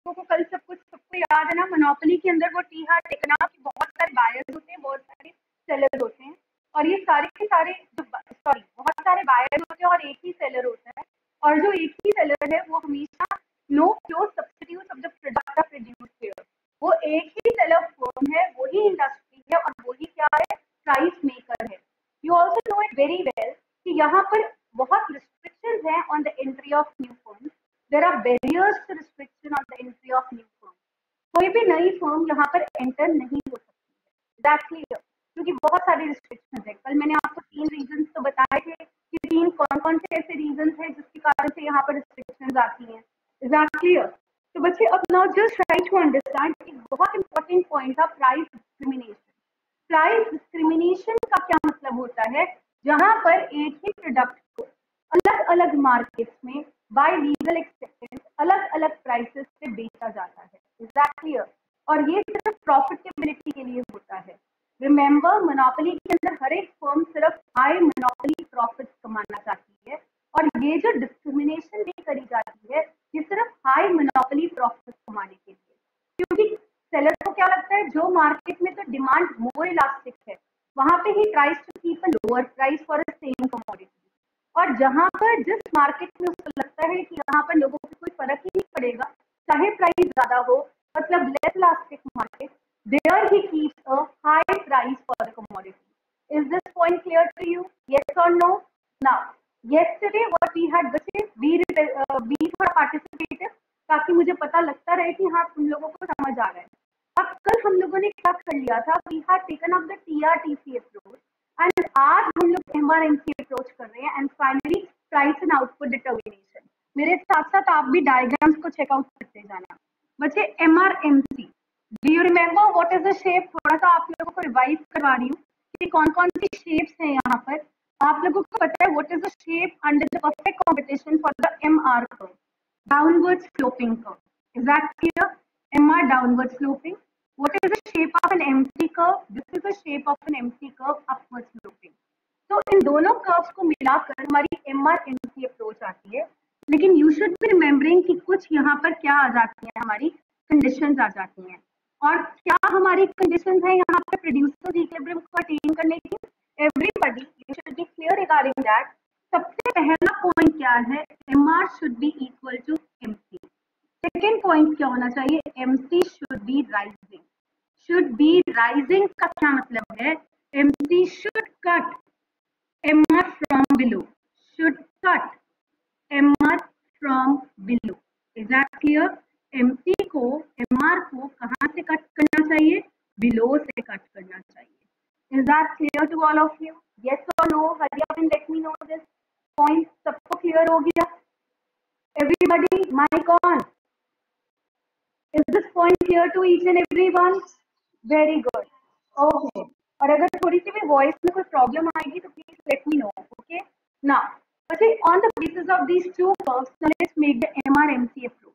लोगों को कल सबको याद है ना, मोनोपोली के अंदर वो टी हैड टेकन अप कि बहुत सारे बायर्स होते हैं, बहुत सारे सेलर्स होते हैं, और ये सारे के सारे बहुत सारे बायर्स होते हैं और एक ही सेलर होता है, और जो एक ही सेलर है वो हमेशा no pure substitute of the product of produce here, वो एक ही सेलर फर्म है, वही इंडस्ट्री है और वही क्या है, प्राइस मेकर है। You also know it very well कि यहाँ पर बहुत रिस्ट्रिक्शंस हैं on the entry of new firms, there are barriers to restriction on the entry of new firm. कोई भी नई फर्म यहाँ पर एंटर नहीं हो सकती है, दैट्स क्लियर, क्योंकि बहुत सारे रिस्ट्रिक्शंस है। कल मैंने आपको 3 रीजंस तो बताए थे कि 3 कौन-कौन से ऐसे रीजंस हैं जिसके कारण से यहाँ पर रिस्ट्रिक्शंस आती हैं, इज दैट क्लियर? तो बच्चे अब now just try to understand एक बहुत इंपॉर्टेंट पॉइंट था, प्राइस डिस्क्रिमिनेशन। प्राइस डिस्क्रिमिनेशन का क्या मतलब होता है, जहाँ पर एक ही प्रोडक्ट को अलग अलग मार्केट्स में बाय लीगल एक्सेप्टेंस अलग अलग प्राइसेस से बेचा जाता है, इज दैट क्लियर? और ये सिर्फ प्रॉफिटेबिलिटी के लिए होता है। रिमेंबर, मोनोपोली के अंदर हर एक फर्म सिर्फ हाई मोनोपोली प्रॉफिट कमाना चाहती है, और ये जो डिस्क्रिमिनेशन भी करी जाती है ये सिर्फ हाई मोनोपोली प्रॉफिट कमाने के लिए, क्योंकि सेलर को क्या लगता है जो मार्केट में तो डिमांड मोर इलास्टिक है वहां पे ही tries to keep a lower price for a same commodity, और जहां पर जिस मार्केट में उसको लगता है कि यहाँ पर लोगों को कोई फर्क ही नहीं पड़ेगा चाहे प्राइस ज्यादा हो, मतलब less elastic market, there he keeps a high price for the commodity. Is this point clear to you? Yes or no? Now, yesterday what we had discussed, we थोड़ा participative ताकि मुझे पता लगता रहे कि हाँ तुम लोगों को समझ आ रहा है। अब कल हम लोगों ने क्या कर लिया था, we had taken up the TRTC approach and आज हम लोग MRMC approach कर रहे हैं, and finally price and output determination. मेरे साथ साथ आप भी डायग्राम्स को चेकआउट करते जाना। बच्चे MRMC, Do you remember what is the shape? थोड़ा सा आप लोगों को रिवाइज करवा रही हूँ कि कौन कौन सी शेप्स हैं यहाँ पर। आप लोगों को पता है what is the shape under the perfect competition for the MR curve? Downward sloping curve. Is that clear? MR downward sloping. What is the shape of an MC curve? This is the shape of an MC curve, upward sloping. तो इन दोनों curves को मिलाकर हमारी MRMC approach आती है, लेकिन you should be remembering कि कुछ यहाँ पर क्या आ जाती है, हमारी कंडीशंस आ जाती हैं। और क्या हमारी कंडीशंस है यहाँ पे प्रोड्यूसर इक्विलिब्रियम को अटेन करने की? Everybody you should be clear regarding that. सबसे पहला पॉइंट क्या है, MR should be equal to MC। Second point क्या होना चाहिए, MC should be rising. Should be rising का क्या मतलब है, MC should cut MR from below, should cut MR from below. Is that clear? MC को MR को कहाँ से कट करना चाहिए, बिलो से कट करना चाहिए। Is that clear to all of you? Yes और no? Hurry up and let me know this point. सबको क्लियर हो गया? Everybody mic on. Is this point clear to each and everyone? Very good, okay. और अगर थोड़ी सी भी voice में कोई प्रॉब्लम आएगी तो please let me no, okay? Now on the basis of these two curves let's make the MRMC approach.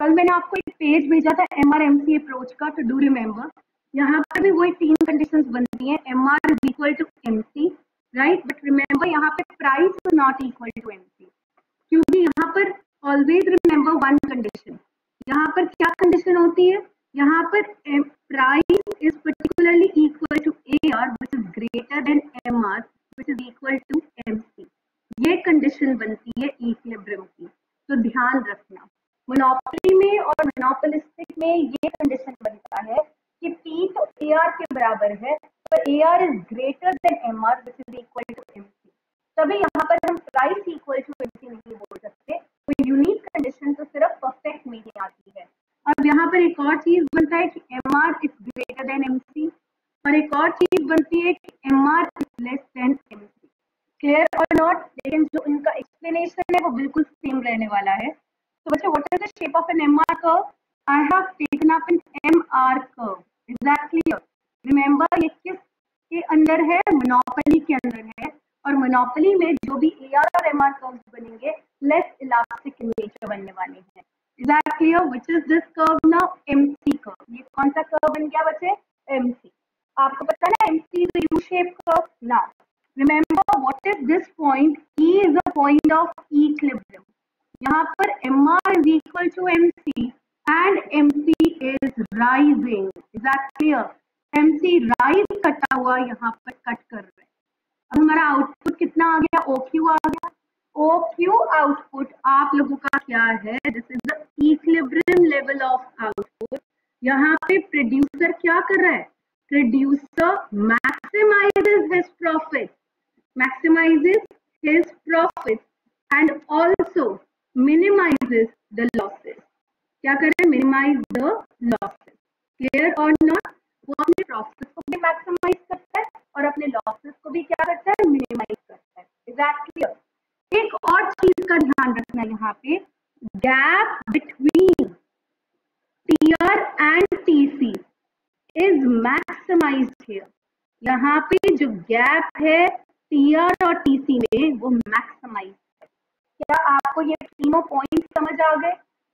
कल मैंने आपको एक पेज भेजा था MRMC अप्रोच का, तो डू रिमेम्बर यहाँ पर भी वही 3 कंडीशंस बनती हैं, MR is equal to MC, right? But remember यहाँ पे price is not equal to MC, क्योंकि यहाँ पर ऑलवेज रिमेम्बर वन कंडीशन। यहाँ पर क्या कंडीशन होती है, यहाँ पर price is particularly equal to AR which is greater than MR which is equal to MC। ये कंडीशन बनती है इक्विलिब्रियम की, तो ध्यान रखना। मोनोपोली में और मोनोपोलिस्टिक में ये कंडीशन बनता है कि P तो AR के बराबर है, तो AR is greater than MR which is equal to MC। तभी यहाँ पर हम प्राइस इक्वल टू MC नहीं बोल सकते, तो यूनिक कंडीशन तो सिर्फ परफेक्ट में ही आती है। अब यहाँ पर एक और चीज बनता है कि MR is greater then MC, और एक और चीज बनती है कि MR is less then MC। Clear और नॉट? लेकिन जो इनका एक्सप्लेनेशन है वो बिल्कुल सेम रहने वाला है। So बच्चे, what is the shape of an MR curve? I have taken up an MR curve. Is that clear? Remember ये किसके अंदर है, मोनोपोली के अंदर है, और मोनोपोली में जो भी AR और MR कर्व्स बनेंगे लेस इलास्टिक इन नेचर बनने वाले हैं। Is that clear? Which is this curve now? MC curve. ये कौन सा कर्व बन गया बच्चे? MC। आपको पता है ना MC is a U-shaped curve. Now remember what is this point? E is a point of equilibrium. यहाँ पर MR is equal to MC and MC is rising. Is that clear? MC rise कटा हुआ यहाँ पर cut कर रहा है। अब हमारा आउटपुट कितना आ गया? OQ आ गया। OQ आउटपुट आप लोगों का क्या है? This is the equilibrium level of output. यहाँ पे प्रोड्यूसर क्या कर रहा है? Producer maximises his profit, and also minimises the losses. क्या कर रहे हैं? Minimise the losses. क्लियर और नॉट? वो अपने प्रॉफिट को भी मैक्सिमाइज करता है और अपने लॉसेस को भी क्या करता है? मिनिमाइज करता है। Is that clear? एक और चीज का ध्यान रखना यहाँ पे, gap between TR and TC is maximised here. यहाँ पे जो गैप है टीआर और टीसी में वो मैक्सिमाइज है। क्या आपको ये तीनों पॉइंट समझ आ गए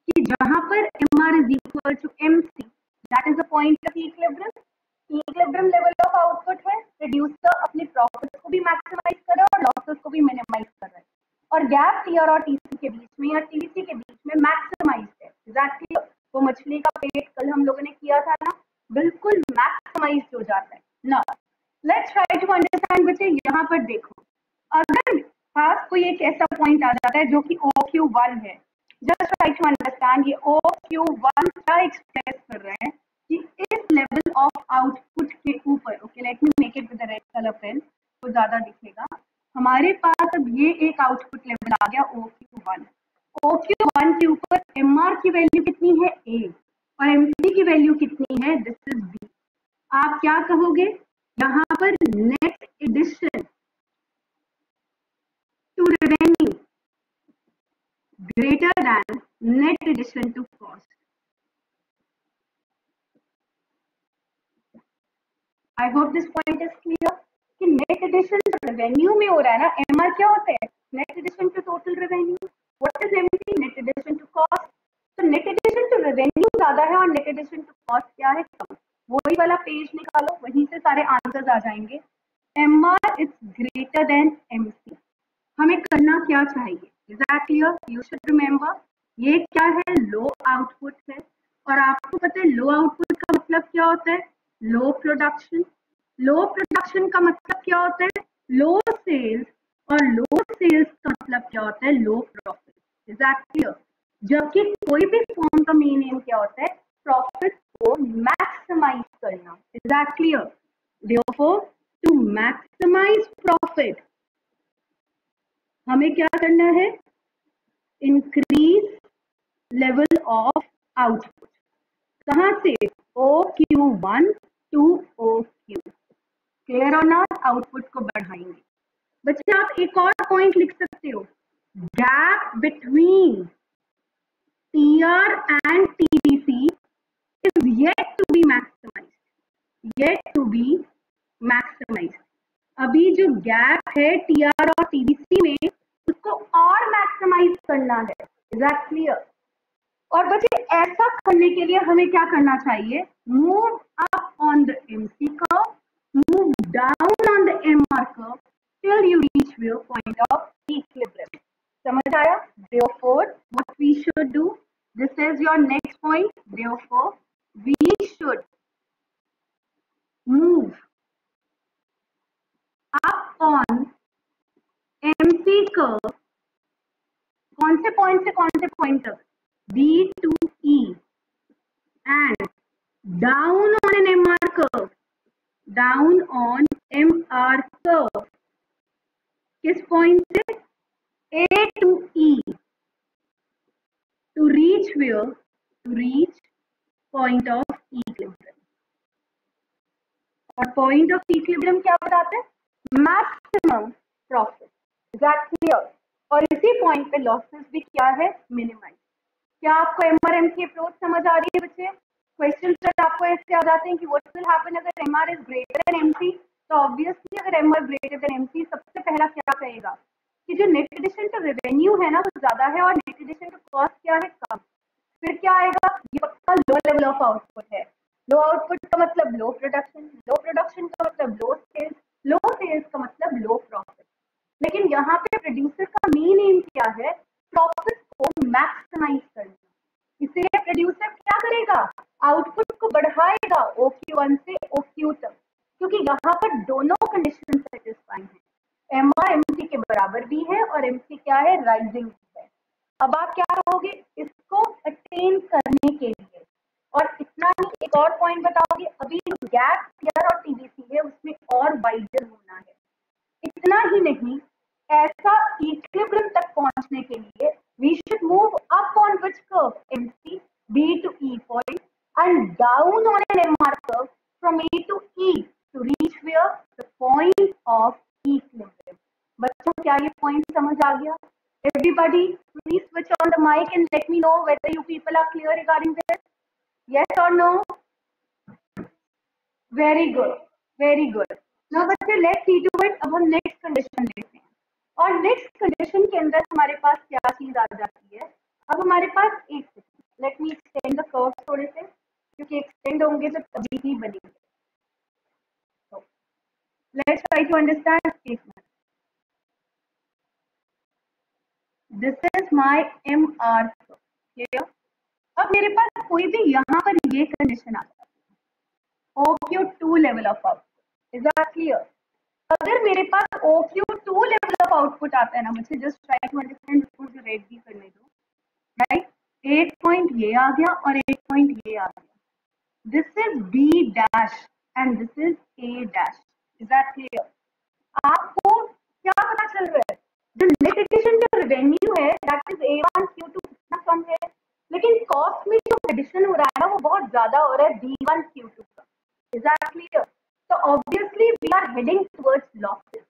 कि जहां पर MR is equal to MC, that is the point of equilibrium. Equilibrium level of output है, प्रोड्यूसर अपने प्रॉफिट को भी मैक्सिमाइज कर रहा है और लॉसेस को भी मिनिमाइज कर रहा है, और गैप टीआर और टीसी के बीच में या टीसी के बीच में मैक्सिमाइज है। एग्जैक्टली वो मछली का पेट कल हम लोगों ने किया था ना, बिल्कुल मैक्सिमाइज हो जाता है ना। लेट्स ट्राई टू अंडरस्टैंड बच्चे। यहाँ पर देखो, अगर पास कोई एक ऐसा पॉइंट आ जाता है जो कि OQ1 है, जस्ट ट्राई टू अंडरस्टैंड ये OQ1 क्या एक्सप्रेस कर रहे हैं कि इस लेवल ऑफ आउटपुट के ऊपर, okay let me make it with the red colour pen तो ज्यादा दिखेगा। हमारे पास अब ये एक आउटपुट लेवल आ गया OQ1। OQ1 के ऊपर MR की वैल्यू कितनी है? A, और MC की वैल्यू कितनी है? This is B। आप क्या कहोगे? यहाँ पर net addition to revenue greater than net addition to cost. I hope this point is clear कि net addition जो revenue में हो रहा है ना, MR क्या होता है? Net addition to total revenue. What is MC? Net addition to cost. तो net addition to revenue ज्यादा है और net addition to cost क्या है? कम। वही वाला पेज निकालो, वहीं से सारे आंसर्स आ जाएंगे। MR is greater than MC. हमें करना क्या चाहिए? Is that clear? You should remember, ये क्या है? लो आउटपुट है, और आपको पता है लो आउटपुट का मतलब क्या होता है? लो प्रोडक्शन। लो प्रोडक्शन का मतलब क्या होता है? लो सेल्स, और लो सेल्स का मतलब क्या होता है? लो प्रॉफिट। Is that clear? जबकि कोई भी फॉर्म का मेन एम क्या होता है? प्रॉफिट को मैक्सिमाइज करना। Is that clear? Therefore, to maximize profit हमें क्या करना है? Increase level of output. कहां से? OQ1 to OQ। क्लियर और नॉट? आउटपुट को बढ़ाएंगे। बच्चे आप एक और पॉइंट लिख सकते हो, gap between TR and TDC is yet to be maximized, yet to be maximized। अभी जो गैप है TR और TDC में, उसको और मैक्सिमाइज करना है। Is that clear? और बच्चे ऐसा करने के लिए हमें क्या करना चाहिए? Move up on the MC curve, move down on the MR curve till you reach your point of equilibrium. समझ आया? Therefore, what we should do, this is your next point. Therefore, we should move up on MC curve. कौन से point से कौन से point तक? B to E, and down on an MR curve, down on MR curve। किस point से? A to E, to reach where? To reach point of equilibrium। और point of equilibrium क्या बताते हैं? Maximum profit। Is that clear? और इसी point पे losses भी क्या है? मिनिमाइज। क्या आपको MR MC अप्रोच समझ आ रही है बच्चे? क्वेश्चन सर आपको ऐसे आ जाते हैं कि व्हाट विल हैपन अगर MR is greater then MC? तो ऑब्वियसली अगर MR ग्रेटर देन MC, सबसे पहला क्या कहेगा कि जो नेट एडिशन टू रेवेन्यू है ना वो ज्यादा है और नेट एडिशन टू कॉस्ट क्या है? कम। फिर क्या आएगा? ये पक्का लो लेवल ऑफ आउटपुट है। लो आउटपुट का मतलब लो प्रोडक्शन, लो प्रोडक्शन का मतलब लो सेल्स, लो सेल्स का मतलब लो प्रॉफिट। लेकिन यहाँ पे प्रोड्यूसर का मेन एम क्या है? प्रॉफिट को मैक्सिमाइज करना। इसलिए प्रोड्यूसर क्या करेगा, आउटपुट को बढ़ाएगा OQ1 से OQ तक, क्योंकि यहाँ पर दोनों कंडीशन सेटिस्फाई है, MR MC के बराबर भी है और MC क्या है, राइजिंग है। अब आप क्या कहोगे, इसको अटेन करने के लिए, और इतना ही एक और पॉइंट बताओगे, अभी गैप PR और TBC है उसमें और वाइडर होना है। इतना ही नहीं, ऐसा इक्विलिब्रियम तक पहुंचने के लिए we should move up on which curve, MC, D to E point, and down on an MR curve from A to E to reach where, the point of equilibrium. बच्चों क्या ये पॉइंट समझ आ गया? Everybody, please switch on the mic and let me know whether you people are clear regarding this. Yes or no? Very good, very good. Now बच्चे let's see to it. अब हम next condition देखते हैं, और next condition के अंदर हमारे पास क्या चीज आ जाती है। अब हमारे पास एक second, let me extend the curve थोड़े से, क्योंकि एक्सटेंड होंगे तो तभी ही बनेंगे। तो लेट्स ट्राई टू अंडरस्टैंड। एक minute, this is my MR clear. अब मेरे पास कोई भी यहाँ पर ये कंडीशन आ जाती है, OQ2 level of output, is that clear? अगर मेरे पास OQ2 लेवल ऑफ आउटपुट आता है ना, मुझे जस्ट ट्राई टू अंडरस्टैंड, मुझे रेड भी करने दो, राइट? एक पॉइंट ये आ गया और एक पॉइंट ये आ गया, this is B dash and this is A dash, is that clear? आपको क्या पता चल रहा है, जो नेट एडिशन का रेवेन्यू है दैट इज A1 Q2 कितना कम है, लेकिन कॉस्ट में जो एडिशन हो रहा है ना वो बहुत ज्यादा हो रहा है B1 Q2 का, इज दैट क्लियर? तो obviously we are heading towards losses.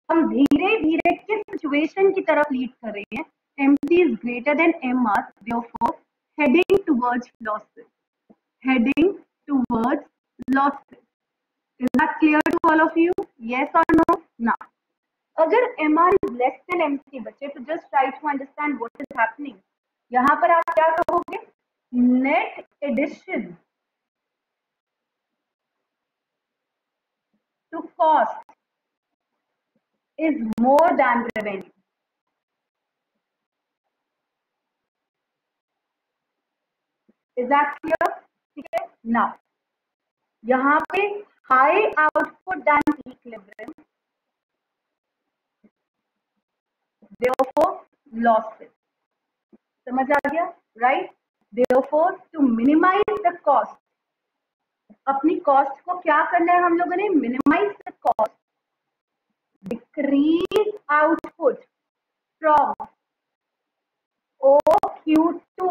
हम धीरे धीरे किस सिचुएशन की तरफ लीड कर रहे हैं, MC is greater than MR, therefore heading towards losses, heading towards losses. Is that clear to all of you? Yes or no? Now, अगर MR is less than MC बच्चे, तो just try to understand what is happening. यहाँ पर आप क्या कहोगे, net addition to cost is more than revenue. Is that clear? ठीक है। Now, यहाँ पे high output than equilibrium, therefore losses. समझ आ गया, right? Therefore, to minimize the cost, अपनी कॉस्ट को क्या करना है हम लोगों ने, minimize the cost, decrease output from OQ2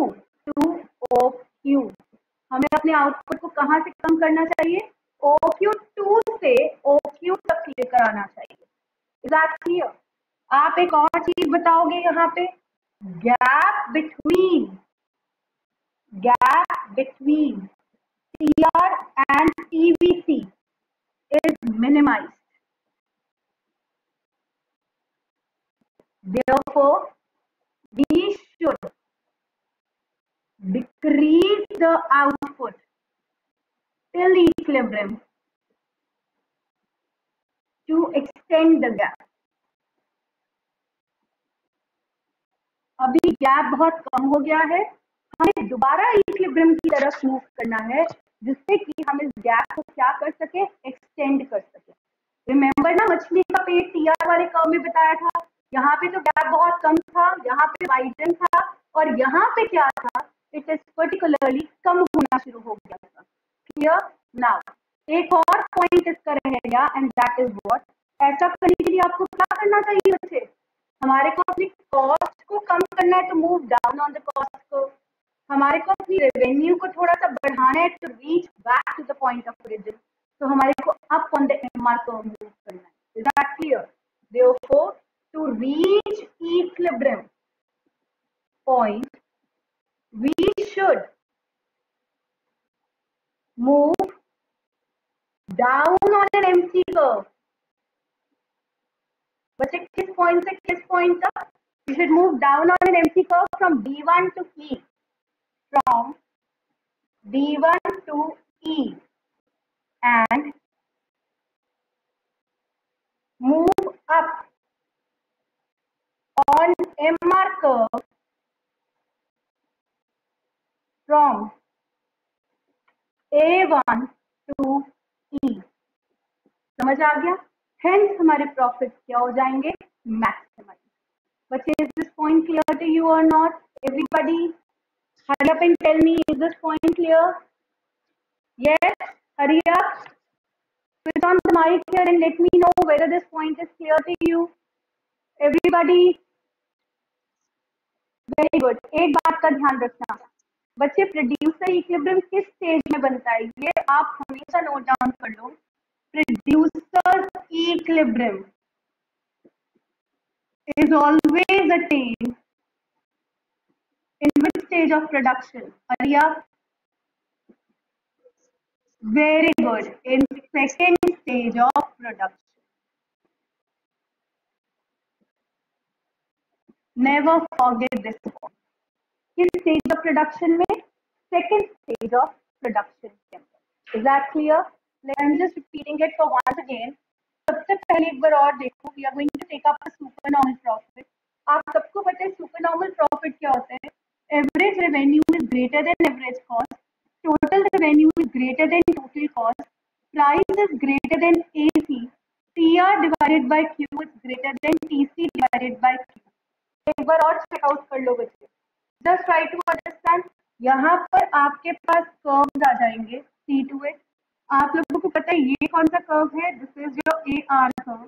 to OQ। हमें अपने आउटपुट को कहां से कम करना चाहिए, OQ2 से OQ तक लेकर आना चाहिए। Is that clear? आप एक और चीज बताओगे यहाँ पे, gap between PR and TBC is minimized. Therefore, we should decrease the output till equilibrium to extend the gap. अभी गैप बहुत कम हो गया है, हमें दोबारा इक्विलिब्रियम की तरफ मूव करना है, जिससे कि हम इस गैप को क्या कर सके, एक्सटेंड कर सके। रिमेंबर ना, मछली का पेट TR वाले कर्व में बताया था, यहाँ पे तो गैप बहुत कम था, यहाँ पे वाइडन था, और यहाँ पे क्या था, इट इज पर्टिकुलरली कम होना शुरू हो गया था। क्लियर? नाउ एक और पॉइंट इसका रहेगा, एंड दैट इज व्हाट, ऐसा करने के लिए आपको क्या करना चाहिए बच्चे, हमारे को अपनी कॉस्ट को कम करना है, तो move down on the cost को, हमारे को अपनी रेवेन्यू को थोड़ा सा बढ़ाना है, to reach back to the point of origin, तो हमारे को अप ऑन द MR को मूव करना है। Is that clear? Therefore, to reach equilibrium point, we should move down on an MC curve. बच्चे किस पॉइंट से किस पॉइंट तक, we should move down on an MC curve from B1 to E, from B1 to E, and move up on MR curve from A1 to E। समझ आ गया? Hence हमारे profit क्या हो जाएंगे? मैक्सिमाइज। बच्चे, is this point clear to you और not? Everybody hurry up and tell me, is this point clear? Yes, hurry up, switch on the mic here and let me know whether this point is clear to you. Everybody, very good. एक बात का ध्यान रखना बच्चे, producer equilibrium किस stage में बनता है ये आप हमेशा नोट डाउन कर लो। Producer equilibrium is always attained in which stage of production? Hurry up. Very good. In second stage of production. Never forget this point. किस stage of production में? Second stage of production के अंदर. Is that clear? I'm just repeating it for once again. सबसे पहले एक बार और देखो. We are going to take up a supernormal profit. आप सबको पता है supernormal profit क्या होता है? Average revenue is greater than average cost. Total revenue is greater than total cost. Price is greater than AC. TR divided by Q is greater than TC divided by Q. एक बार और checkout कर लो बच्चे. Just try to understand. यहाँ पर आपके पास curves आ जाएंगे C2H. आप लोगों को पता है ये कौन सा कर्व है? This is your AR curve.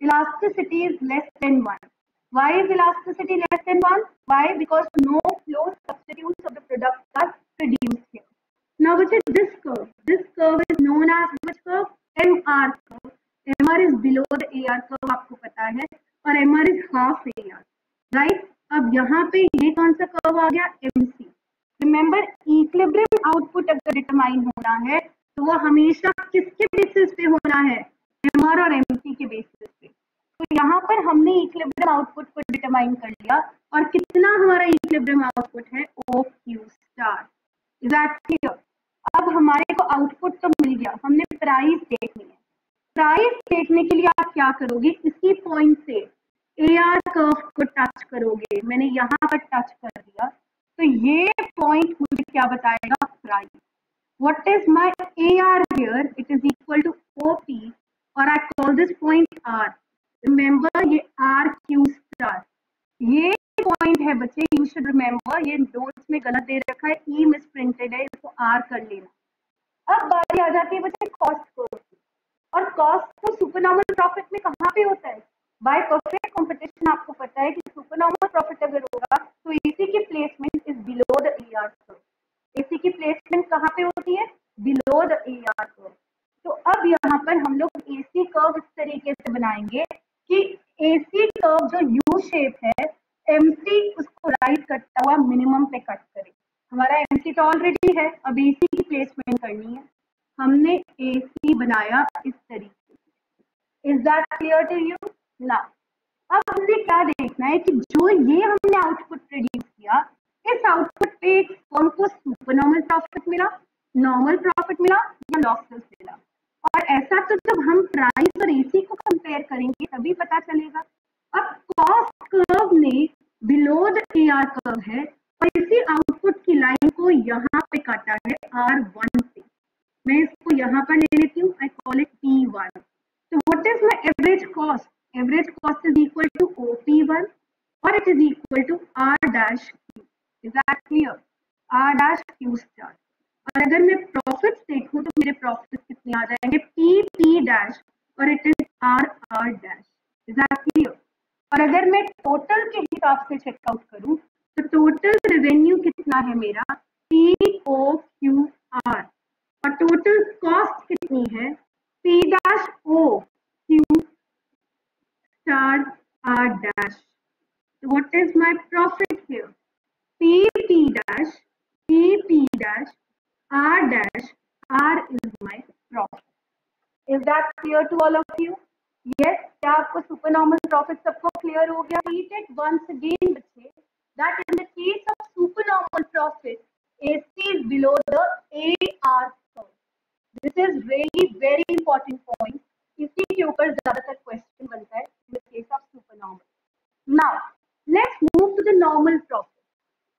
Elasticity is less than 1. Why is elasticity less than 1? Why? Because no flow substitutes of the product are produced here. Now which is this curve is known as which curve? MR curve. MR is below the AR curve आपको पता है और MR is half AR. Right. अब यहाँ पे ये कौन सा कर्व आ गया? MC. रिमेंबर इक्विलिब्रियम आउटपुट अगर डिटरमाइन होना है तो वो हमेशा किसके बेसिस पे होना है? MR और MC के बेसिस पे. तो यहाँ पर हमने इक्विलिब्रियम आउटपुट को डिटरमाइन कर लिया और कितना हमारा इक्विलिब्रियम आउटपुट है? OQ star. Is that clear? अब हमारे को आउटपुट तो मिल गया, हमने प्राइस देखनी है. प्राइस देखने के लिए आप क्या करोगे? इसी पॉइंट से AR कर्व को टच करोगे. मैंने यहाँ पर टच कर दिया तो ये पॉइंट मुझे क्या बताएगा? Price. What is my AR here? It is equal to OP और I call this point R. Remember ये RQ स्टार. ये पॉइंट है बच्चे, यू शुड रिमेंबर. ये नोट्स में गलत दे रखा है, E मिस प्रिंटेड है, इसको R कर लेना. अब बारी आ जाती है बच्चे कॉस्ट कर्व की. और कॉस्ट तो सुपरनॉर्मल प्रॉफिट में कहाँ पे होता है? Bye perfect competition. आपको पता है कि सुपरनॉर्मल प्रॉफिट अगर होगा तो एसी की placement is below the AR curve. AC की प्लेसमेंट कहाँ पे होती है? Below the AR curve. तो अब यहाँ पर हम लोग एसी कर्व इस तरीके से बनाएंगे कि एसी कर्व जो यू शेप है, एमसी उसको राइट करता हुआ मिनिमम पे कट करे. हमारा एमसी तो ऑलरेडी है, अब एसी की प्लेसमेंट करनी है. हमने एसी बनाया इस तरीके से. Is that clear to you? ना. अब हमने क्या देखना है कि जो ये हमने आउटपुट प्रोड्यूस किया, इस आउटपुट पे एक फर्म को सुपरनॉर्मल प्रॉफिट मिला, नॉर्मल प्रॉफिट मिला या लॉसेस मिला. और ऐसा तो जब हम प्राइस और एसी को कंपेयर करेंगे तभी पता चलेगा. अब कॉस्ट कर्व ने बिलो द AR कर्व है और इसी आउटपुट की लाइन को यहाँ पे काटा है R1 से. मैं इसको यहाँ पर ले लेती हूँ, आई कॉल इट P1. तो what is my average cost? Average cost is equal to OP1 or it is equal to R dash Q. Is that clear? R dash Q star. और अगर मैं प्रॉफिट्स देखूं तो मेरे profits कितने आ जाएंगे? PP dash और it is R dash. Is that clear? और अगर मैं टोटल के हिसाब से चेकआउट करूं तो टोटल रेवेन्यू कितना है मेरा? POQR. और टोटल कॉस्ट कितनी है? P dash OQ star R dash. So what is my profit here? PP dash R dash R is my profit. Is that clear to all of you? Yes. क्या आपको सुपरनॉर्मल profit सबको clear हो गया? Repeat it once again बच्चे. That in the case of supernormal profit, AC is below the AR curve. This is really very important point. इसी के ऊपर ज्यादातर क्वेश्चन बनता है in the case of supernormal. Now let's move to the normal profit.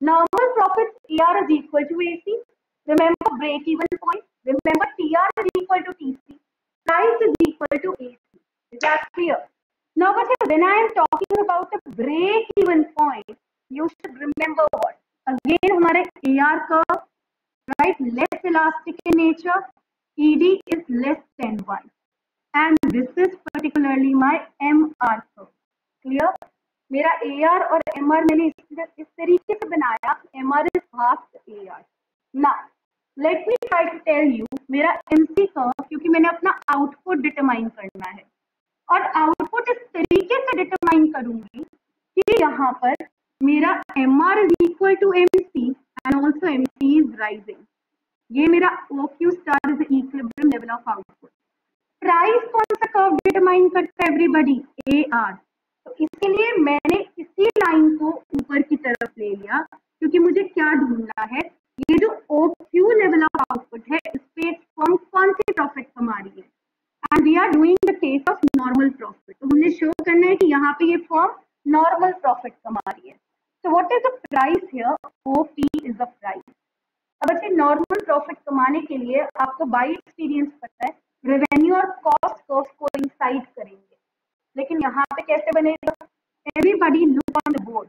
Normal profit TR is equal to AC. Remember break even point. Remember TR is equal to TC. Price is equal to AC. Is that clear? Now, but when I am talking about the break even point, you should remember what? Again, हमारे AR curve, right? Less elastic in nature. ED is less than 1. And this is particularly my MR curve. Clear? मेरा AR और MR मैंने इस तरीके से बनाया. MR is half AR. Now, let me try to tell you मेरा MC curve, क्योंकि मैंने अपना आउटपुट डिटरमाइन करना है और आउटपुट इस तरीके से डिटरमाइन करूंगी कि यहाँ पर मेरा MR is equal to MC and also MC is rising. ये मेरा OQ star is the equilibrium level of output. Price कौन सा कर्व डिटरमाइन करता है एवरीबॉडी? AR. तो इसके लिए मैंने इसी लाइन को ऊपर की तरफ ले लिया क्योंकि मुझे क्या ढूंढना है, ये जो OQ लेवल ऑफ आउटपुट है इस पे फर्म कौन सी प्रॉफिट कमा रही है. And we are doing the case of normal profit. तो हमने शो करना है कि यहाँ पे ये फर्म नॉर्मल प्रॉफिट कमा रही है. So what is the price here? OP is the price. अब अच्छे नॉर्मल प्रॉफिट कमाने के लिए आपको बाय एक्सपीरियंस पता है रेवेन्यू और कॉस्ट कर्व कोइंसाइड करेंगे, लेकिन यहाँ पे कैसे बनेगा? Everybody look on the board.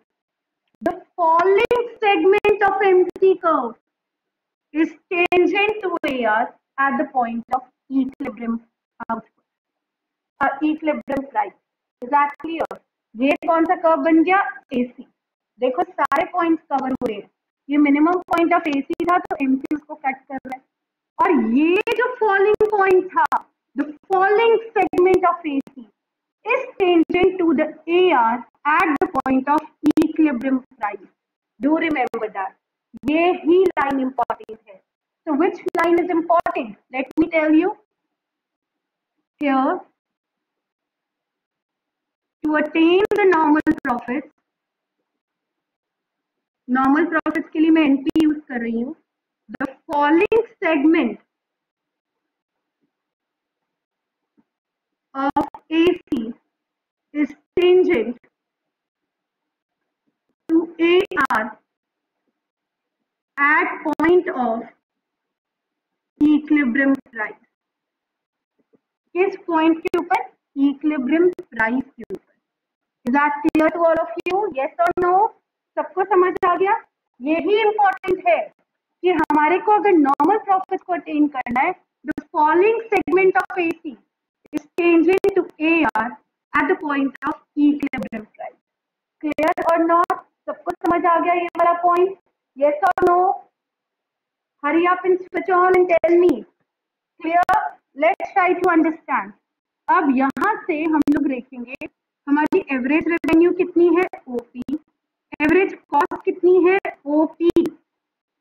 The following segment of MC curve is tangent to AR at the point of equilibrium output, equilibrium price. Is that clear? ये कौन सा कर्व बन गया? AC. देखो सारे पॉइंट्स कवर हो रहे हैं. ये मिनिमम पॉइंट ऑफ AC था तो MC उसको कट कर रहा है. और ये जो फॉलोइंग पॉइंट था, the following segment of AC is tangent to the AR at the point of equilibrium price. Do remember that. ये ही लाइन इंपॉर्टेंट है. So which line is important? Let me tell you. Here, to attain the normal profits के लिए मैं NP use कर रही हूँ. The falling segment of AC is tangent to AR at point of equilibrium price. किस point के ऊपर? Equilibrium price के ऊपर. Is that clear to all of you? Yes और नो? सबको समझ आ गया? यही इंपॉर्टेंट है कि हमारे को अगर नॉर्मल प्रॉफिट को अटेन करना है, the following segment of AC is tangent to AR at the point of equilibrium price. Clear और नॉट? सबको समझ आ गया ये वाला point? Yes or no? Hurry up and switch on and tell me. Clear? Let's try to understand. अब यहाँ से हम लोग देखेंगे हमारी एवरेज रेवेन्यू कितनी है? OP. एवरेज कॉस्ट कितनी है? OP.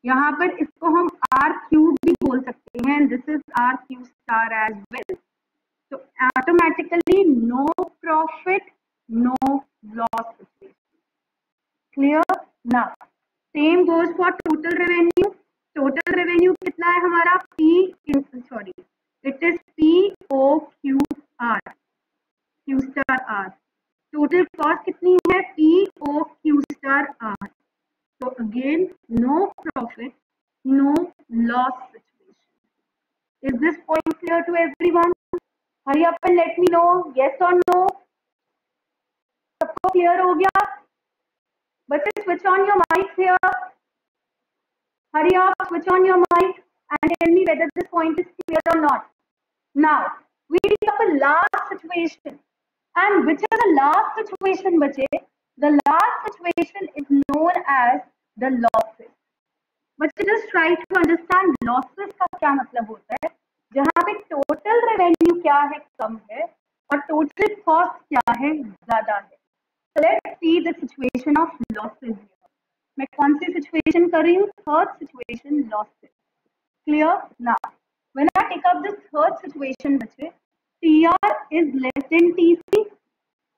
यहाँ पर इसको हम RQ भी बोल सकते हैं. This is RQ star as well. तो automatically no profit no loss. Clear? Now same goes for total revenue. Total revenue कितना है हमारा? It is POQR, Q star R. Total cost कितनी है? POQ star R. तो again no profit no loss situation. Is this point clear to everyone? Hurry up and let me know. Yes और no? सबको clear हो गया? बच्चे switch on your mic here. Hurry up, switch on your mic and tell me whether this point is clear or not. Now, we have a last situation. And which is the last situation, bache? The last situation is known as the losses. Bache, just try to understand losses का क्या मतलब होता है. जहाँ पे total revenue क्या है? कम है और total cost क्या है? ज़्यादा है. So let's see the situation of losses here. मैं कौन सी सिचुएशन कर रही हूँ? Third situation, losses. Clear? Now when I take up this third situation बच्चे, TR is less than TC,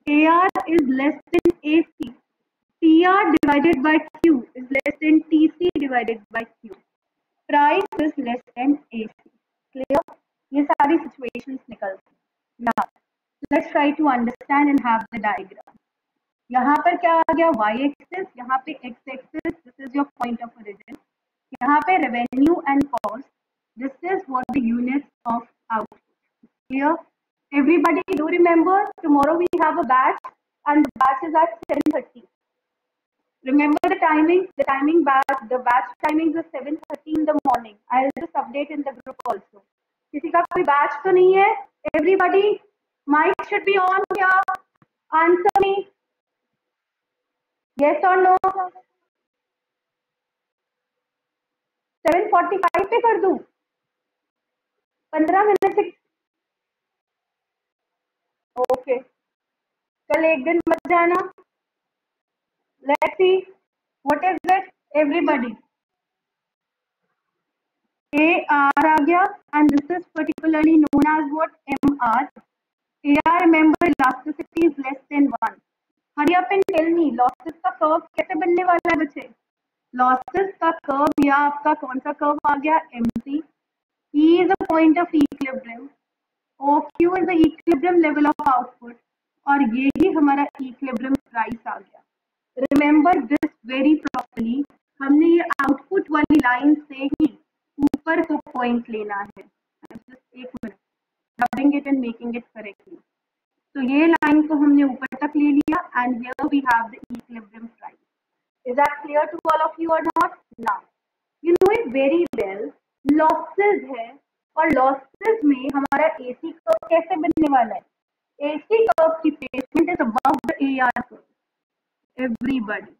AR is less than AC, TR divided by Q is less than TC divided by Q, price is less than AC. Clear? ये सारी situations निकलती हैं. Now let's try to understand and have the diagram. यहाँ पर क्या आ गया? Y axis, यहाँ पे X axis. This is your point of origin. revenue and cost. This is what the units of output. Clear? Everybody do remember, tomorrow we have a batch and the batch is at 7:30. Remember the timing? The batch timings is 7:30 in the morning. I'll just update in the group also. किसी का कोई batch तो नहीं है? Everybody, mic should be on here. Answer me. Yes or no? 7:45 पे कर दूं? 15 minute से ओके कल एक दिन मत जाना. Let's see what is it everybody. AR आ गया and this is particularly known as what MR. AR, remember elasticity is less than 1. Hurry up and tell me losses का कर्व कैसे बनने वाला है बच्चे. लॉसेस का कर्व या आपका कौन सा कर्व आ गया MC. E is a point of equilibrium. OQ is the equilibrium level of output और ये ही हमारा equilibrium price आ गया. Remember this very properly. हमने ये आउटपुट वाली लाइन से ही ऊपर को पॉइंट लेना है. Just एक minute. Rubbing it and making it correctly. तो ये लाइन को हमने ऊपर तक ले लिया and here we have the equilibrium price. Is that clear to all of you or not? Now, you know it very well. Losses है और losses में हमारा AC कर्व कैसे बनने वाला है? AC कर्व की placement is above the AR curve. Everybody,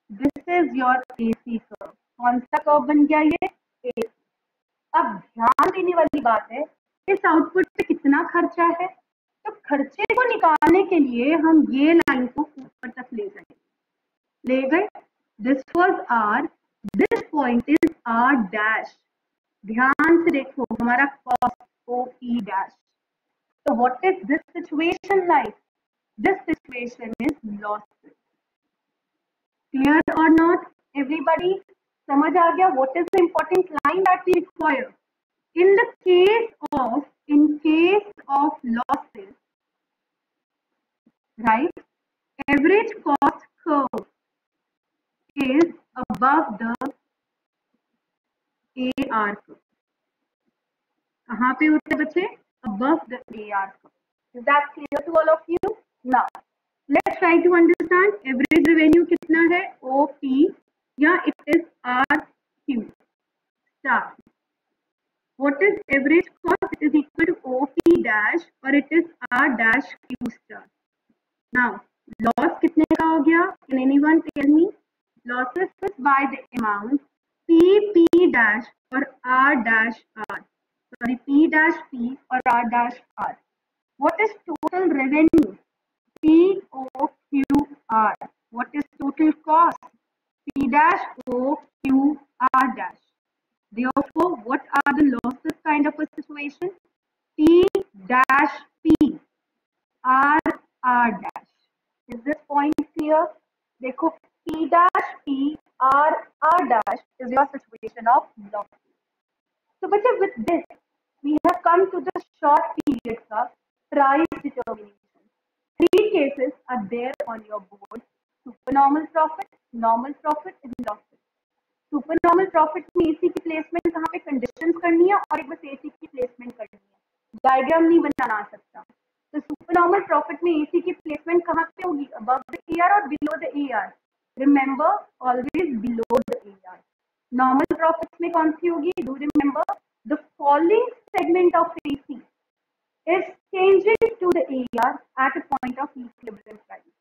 this is your AC curve. कौन सा कर्व बन गया ये? AC. अब ध्यान देने वाली बात है इस आउटपुट पे कितना खर्चा है. तो खर्चे को निकालने के लिए हम ये लाइन को ऊपर तक ले गए. This was R, this point is R dash. ध्यान से देखो हमारा कॉस्ट OP डैश. तो what is this situation like? This situation is losses. Clear और नॉट एवरीबॉडी? समझ आ गया what is the important line that we require in case of losses, right? Average cost curve is above the AR curve. कहाँ पे होते हैं बच्चे? Above the AR curve. Is that clear to all of you? Now, let's try to understand average revenue कितना है? OP या it is RQ star. What is average cost? It is equal to OP dash or it is R dash Q star. Now, loss कितने का हो गया? Can anyone tell me? Losses is by the amount P dash or R dash R. Sorry, P dash P or R dash R. What is total revenue? POQR. What is total cost? P dash OQR dash. Therefore, what are the losses kind of a situation? P dash P R R dash. Is this point clear? देखो P dash P R R dash is your situation of losses. So, बच्चे with this we have come to the short period का price determination. 3 cases are there on your board: supernormal profit, normal profit, and losses. Super normal profit में AC की placement कहाँ पे conditions करनी है और एक बस एसी की प्लेसमेंट करनी है. डायग्राम नहीं बनाना आ सकता. तो सुपर नॉर्मल प्रॉफिट में एसी की प्लेसमेंट कहाँ पे होगी? अबव द एआर और below the AR. Remember always below the AR. Normal profit में कौन सी होगी? Do remember the following segment of AC is changing to the AR at a point of equilibrium price.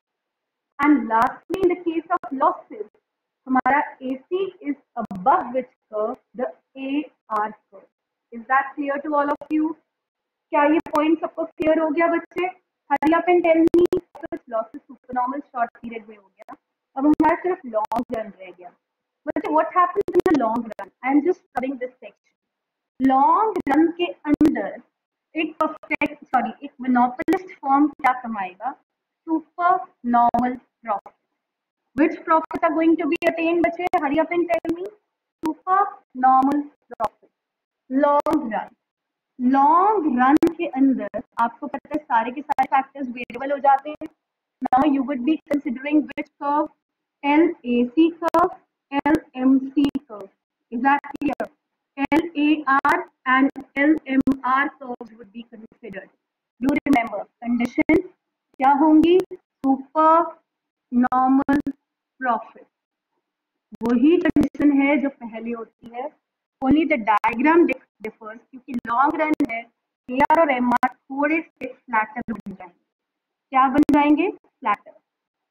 And lastly, in the case of losses, हमारा AC is above which curve? The AR curve. Is that clear to all of you? क्या ये point सबको clear हो गया बच्चे? Hurry up and tell me. Losses supernormal short period में हो गया. अब हमारा सिर्फ long run रह गया. बच्चे what happens in the long run? I am just covering this section. Long run के अंदर एक monopolist firm क्या कमाएगा? Supernormal profit. Which profits are going to be attained, बच्चे? Hurry up and tell me. Supernormal profit. Long run के अंदर आपको पता है सारे के सारे फैक्टर्स वेरिएबल हो जाते हैं. Now you would be considering which curve? LAC curve, LMC curve. Is that clear? AR and LMR curves would be considered. Do remember, conditions क्या होंगी? सुपर नॉर्मल प्रॉफिट, वही कंडीशन है जो पहले होती है. ओनली द डायग्राम डिफर्स, क्योंकि long run है. AR और MR थोड़े से फ्लैटर बन जाएंगे. क्या बन जाएंगे? Flatter.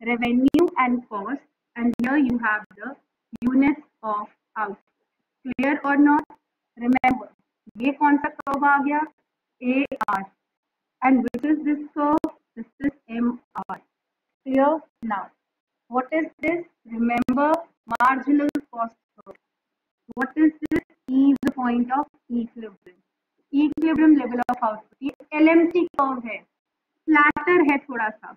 Revenue and cost, and here you have the units of output. Clear और नॉट? रिमेंबर, ये कौन सा कर्व आ गया? AR. And which is this curve? This is MR. Clear? Now, what is this? Remember, marginal cost curve. What is this? E is the point of equilibrium. Equilibrium level of output. ये LMC curve है, flatter है थोड़ा सा.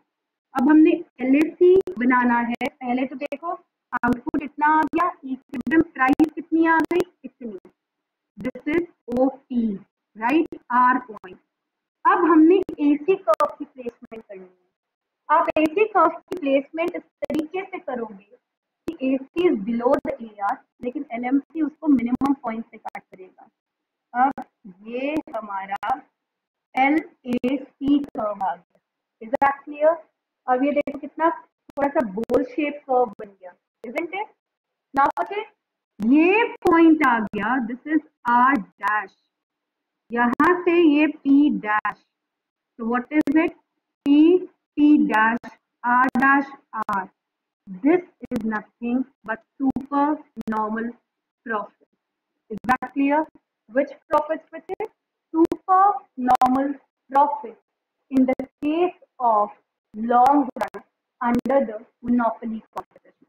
अब हमने LAC बनाना है. पहले तो देखो, आउटपुट इतना आ गया, इक्विलिब्रियम प्राइस कितनी आ गई? इतनी. This is OP, right? R point. अब हमने AC कर्व की प्लेसमेंट करनी है. आप AC कर्व की प्लेसमेंट इस तरीके से करोगे कि AC is below the AR, लेकिन LMC उसको मिनिमम पॉइंट से काट करेगा. अब ये हमारा LAC कर्व आ गया. Is that clear? अब ये देखो कितना थोड़ा सा बोल शेप कर्व बन गया. Isn't it? नाउ ओके, ये पॉइंट आ गया. This is R dash. यहाँ से ये P dash. So what is it? P dash R dash R. This is nothing but super normal profit. Is that clear? Which profit which is? Super normal profit in the case of long run under the monopoly competition.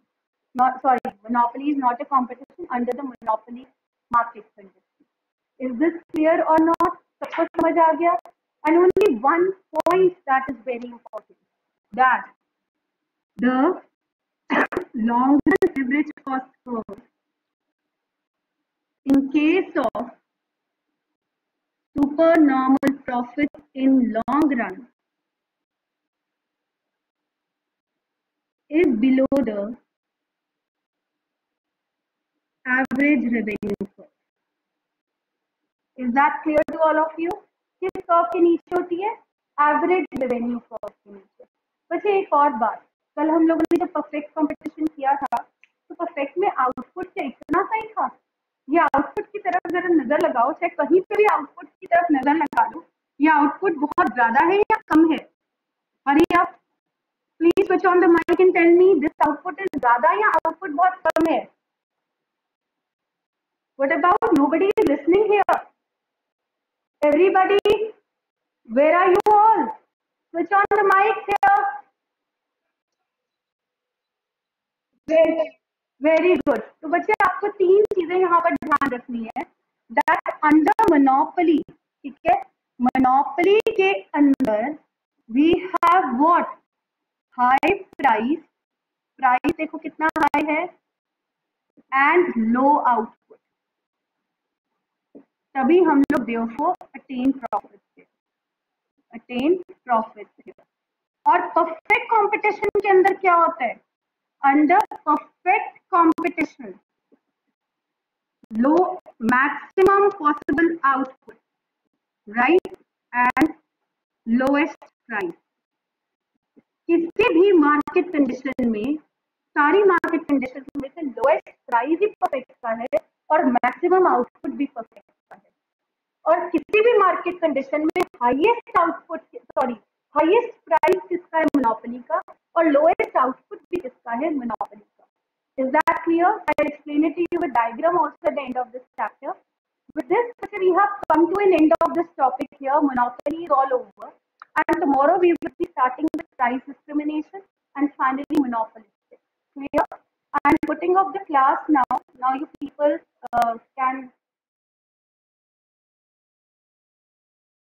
Not sorry, monopoly is not a competition under the monopoly market condition. Is this clear or not? सबको समझ आ गया? And only one point that is very important, that the long run average cost curve in case of supernormal profit in long run is below the average revenue curve. Is that clear to all of you? किस curve के नीचे होती है? Average revenue curve के नीचे. बच्चे एक और बात, कल हम लोगों ने जब परफेक्ट कंपटीशन किया था तो परफेक्ट में आउटपुट क्या इतना सही था? ये आउटपुट की तरफ जरा नजर लगाओ, चाहे कहीं पे भी आउटपुट की तरफ नजर लगा लो, ये आउटपुट बहुत ज्यादा है या कम है? हरी आप please switch on the mic and tell me, this output is ज्यादा या आउटपुट बहुत कम है? What about? Nobody is listening here. Everybody, where are you all? Switch on the mic here. Very good. तो बच्चे आपको तीन चीजें यहाँ पर ध्यान रखनी है. That under monopoly, ठीक है? Monopoly के अंदर we have what? High price. Price देखो कितना high है, and low output. तभी हम लोग therefore attain profit थे. और परफेक्ट कंपटीशन के अंदर क्या होता है? Under perfect competition low maximum possible output, right, and lowest price. किसी भी मार्केट कंडीशन में, सारी मार्केट कंडीशन में से लोएस्ट प्राइस ही परफेक्ट का है और मैक्सिमम आउटपुट भी परफेक्ट का है. और किसी भी मार्केट कंडीशन में highest output, sorry, highest price किसका है? मोनोपोली का. और लोएस्ट आउटपुट भी किसका है? मोनोपोली का. Is that clear? I'll explain it to you with diagram also at the end of this chapter. With this, we have come to an end of this topic here. Monopoly is all over. And tomorrow we will be starting with price discrimination and finally monopoly. Clear? I'm putting off the class now. Now you